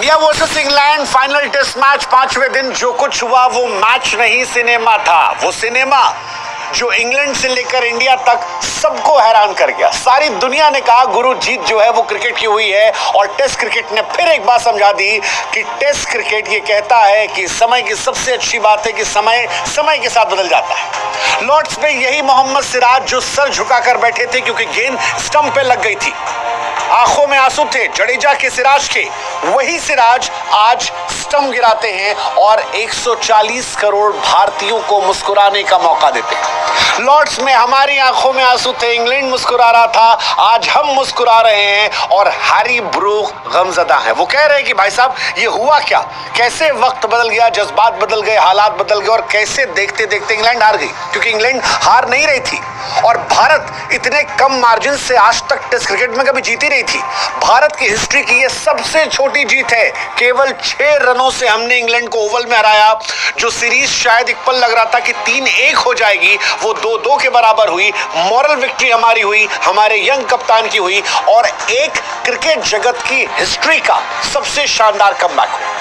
India versus England final test match, पांचवें दिन जो कुछ हुआ वो मैच नहीं सिनेमा था। वो सिनेमा जो इंग्लैंड से लेकर इंडिया तक सबको हैरान कर गया। सारी दुनिया ने कहा गुरु जीत जो है वो क्रिकेट की हुई है, और टेस्ट क्रिकेट ने फिर एक बात समझा दी कि टेस्ट क्रिकेट ये कहता है कि समय की सबसे अच्छी बात है कि समय के साथ बदल जाता है। लॉर्ड्स में यही मोहम्मद सिराज जो सर झुकाकर बैठे थे क्योंकि गेंद स्टंप पे लग गई थी, आंखों में आंसू थे जडेजा के, सिराज के, वही सिराज आज स्टंप गिराते हैं और 140 करोड़ भारतीयों को मुस्कुराने का मौका देते हैं। लॉर्ड्स में हमारी आंखों में आंसू थे, इंग्लैंड मुस्कुरा रहा था, आज हम मुस्कुरा रहे हैं और हैरी ब्रूक गमजदा है। वो कह रहे हैं कि भाई साहब ये हुआ क्या, कैसे वक्त बदल गया, जज्बात बदल गए, हालात बदल गए और कैसे देखते देखते इंग्लैंड हार गई, क्योंकि इंग्लैंड हार नहीं रही थी और भारत इतने कम मार्जिन से आज तक टेस्ट क्रिकेट में कभी जीती नहीं थी। भारत की हिस्ट्री की ये सबसे छोटी जीत है। केवल 6 रनों से हमने इंग्लैंड को ओवल में हराया। जो सीरीज शायद एक पल लग रहा था कि 3-1 हो जाएगी, वो 2-2 के बराबर हुई। मॉरल विक्ट्री हमारी हुई, हमारे यंग कप्तान की हुई और एक क्रिकेट जगत की हिस्ट्री का सबसे शानदार कमबैक हुआ।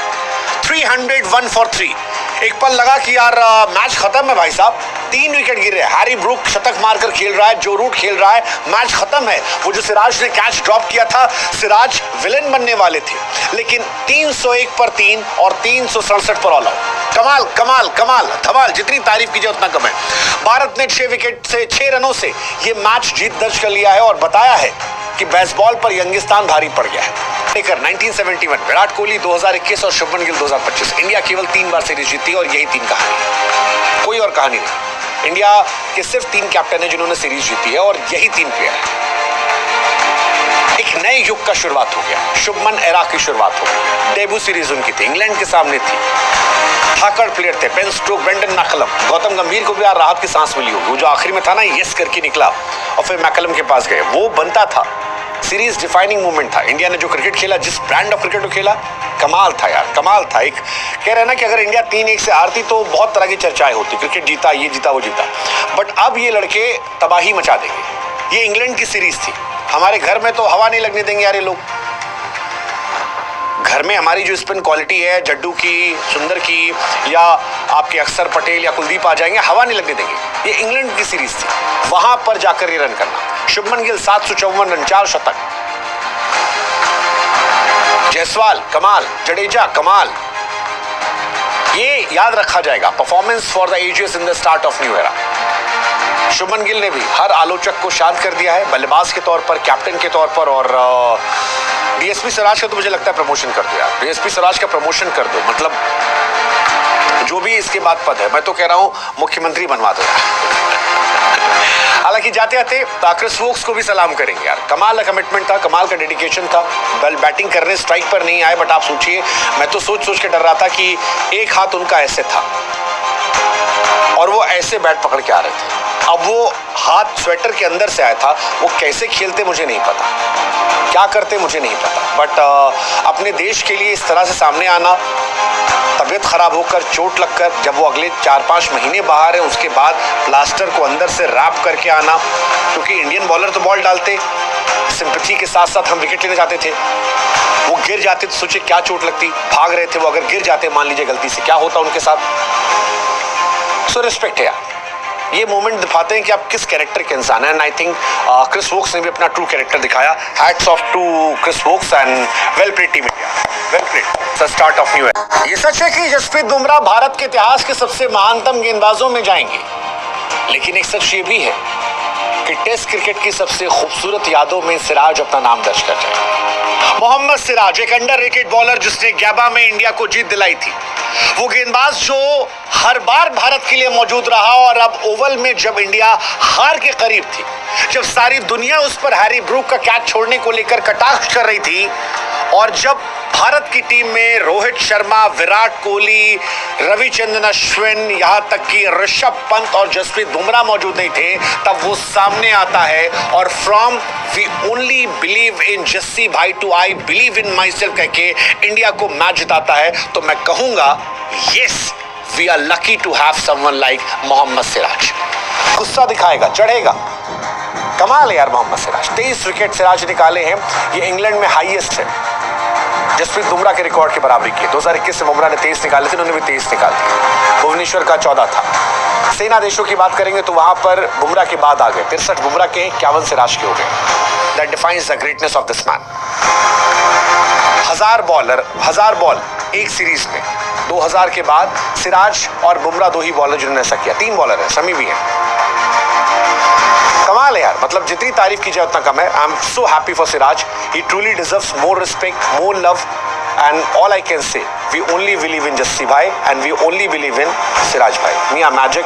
301 फॉर 3। एक पल लगा कि यार मैच खत्म है भाई साहब, 3 विकेट गिरे, हैरी ब्रूक शतक मारकर खेल रहा है, जो रूट खेल रहा है, मैच खत्म है। वो जो सिराज ने कैच ड्रॉप किया था, सिराज विलेन बनने वाले थे, लेकिन 301 पर 3 और 367 पर ऑल आउट। कमाल कमाल कमाल धमाल, जितनी तारीफ कीजिए उतना कम है। भारत ने 6 विकेट से 6 रनों से ये मैच जीत दर्ज कर लिया है और बताया है कि बेसबॉल पर यंगिस्तान भारी पड़ गया है। 1971 विराट कोहली, 2021 और शुभमन गिल 2025। इंडिया केवल 3 बार सीरीज जीती और यही 3 कहानी, कोई और कहानी नहीं। इंडिया के सिर्फ 3 कैप्टन हैं जिन्होंने सीरीज जीती है और यही 3 प्लेयर हैं। एक नए युग का शुरुआत हो गया, शुभमन एरा की शुरुआत हो गई। डेब्यू सीरीज उनकी थी, इंग्लैंड के सामने थी। धाकड़ प्लेयर थे, Ben Stokes, Brendon McCullum. Gautam Gambhir को भी यार राहत की सांस मिली होगी, वो जो आखिरी में था ना, यस करके निकला और फिर मैकलम के पास गए, वो बनता था। सीरीज डिफाइनिंग मूवमेंट था। इंडिया ने जो क्रिकेट खेला, जिस ब्रांड ऑफ क्रिकेट को खेला, कमाल था यार, कमाल था। एक कह रहे ना कि अगर इंडिया 3-1 से हारती तो बहुत तरह की चर्चाएं होती, क्रिकेट जीता, ये जीता, वो जीता, बट अब ये लड़के तबाही मचा देंगे। ये इंग्लैंड की सीरीज थी, हमारे घर में तो हवा नहीं लगने देंगे यार ये लोग। घर में हमारी जो स्पिन क्वालिटी है, जड्डू की, सुंदर की, या आपके अक्षर पटेल या कुलदीप आ जाएंगे, हवा नहीं लगने देंगे। ये इंग्लैंड की सीरीज थी, वहां पर जाकर ये रन करना। शुभमन गिल 754 रन, 4 शतक। जायसवाल कमाल, जडेजा कमाल। ये याद रखा जाएगा, performance for the ages in the start of new era. Shubman Gill ने भी हर आलोचक को शांत कर दिया है, बल्लेबाज के तौर पर, कैप्टन के तौर पर। और डीएसपी सिराज का तो मुझे लगता है प्रमोशन कर दो यार, डीएसपी सिराज का प्रमोशन कर दो, मतलब जो भी इसके बाद पद है, मैं तो कह रहा हूं मुख्यमंत्री बनवा दो यार। हालांकि जाते आते क्रिस वोक्स को भी सलाम करेंगे यार, कमाल का कमिटमेंट था, कमाल का डेडिकेशन था। बल बैटिंग करने स्ट्राइक पर नहीं आए, बट आप सोचिए, मैं तो सोच के डर रहा था कि एक हाथ उनका ऐसे था और वो ऐसे बैट पकड़ के आ रहे थे। अब वो हाथ स्वेटर के अंदर से आया था, वो कैसे खेलते मुझे नहीं पता, क्या करते मुझे नहीं पता, बट अपने देश के लिए इस तरह से सामने आना, तबीयत खराब होकर, चोट लगकर, जब वो अगले 4-5 महीने बाहर है, उसके बाद प्लास्टर को अंदर से रैप करके आना, क्योंकि इंडियन बॉलर तो बॉल डालते, सिंपैथी के साथ साथ हम विकेट लेने जाते थे, वो गिर जाते तो सोचिए क्या चोट लगती, भाग रहे थे वो, अगर गिर जाते मान लीजिए गलती से, क्या होता उनके साथ। सो रिस्पेक्ट है यार, ये मोमेंट दिखाते हैं कि आप किस कैरेक्टर के इंसान हैं। And I think Chris Woakes ने भी अपना ट्रू कैरेक्टर दिखाया। Hats off to Chris Woakes and well played team India, well played. Start of new year. ये सच है कि जसप्रीत बुमराह भारत के इतिहास के सबसे महानतम गेंदबाजों में जाएंगे, लेकिन एक सच ये भी है कि टेस्ट क्रिकेट की सबसे खूबसूरत यादों में सिराज अपना नाम दर्ज कर जाएगा। मोहम्मद सिराज एक अंडररेटेड बॉलर जिसने गैबा में इंडिया को जीत दिलाई थी। वो गेंदबाज जो हर बार भारत के लिए मौजूद रहा और अब ओवल में जब इंडिया हार के करीब थी, जब सारी दुनिया उस पर हैरी ब्रूक का कैच छोड़ने को लेकर कटाक्ष कर रही थी, और जब भारत की टीम में रोहित शर्मा, विराट कोहली, रविचंद्रन अश्विन, यहाँ तक कि ऋषभ पंत और जसप्रीत बुमराह मौजूद नहीं थे, तब वो सामने आता है और from we only believe in Jassi भाई to I believe in myself कहके इंडिया को मैच जिताता है। तो मैं कहूंगा yes, we are lucky to have someone like Mohammed Siraj. गुस्सा दिखाएगा, चढ़ेगा, कमाल है यार मोहम्मद सिराज। 23 विकेट सिराज निकाले हैं, ये इंग्लैंड में हाईएस्ट है। जसप्रीत बुमराह के रिकॉर्ड की बराबरी की। 2021 में बुमराह ने 23 निकाले थे, उन्होंने भी 23 निकाल दिए। भुवनेश्वर का 14 था। सेना देशों की बात करेंगे तो वहां पर बुमराह के बाद आ गए 63 बुमराह के, 51 सिराज के हो गए। That defines the greatness of this man. 1000 ball एक सीरीज में 2000 के बाद सिराज और बुमराह 2 ही बॉलर जिन्होंने ऐसा किया। 3 बॉलर है, शमी भी है। कमाल है यार, मतलब जितनी तारीफ की जाए उतना कम है। I am so happy for Siraj. He truly deserves more respect, more love, and all I can say, we only believe in Jassi भाई and we only believe in Siraj भाई। मियां मैजिक।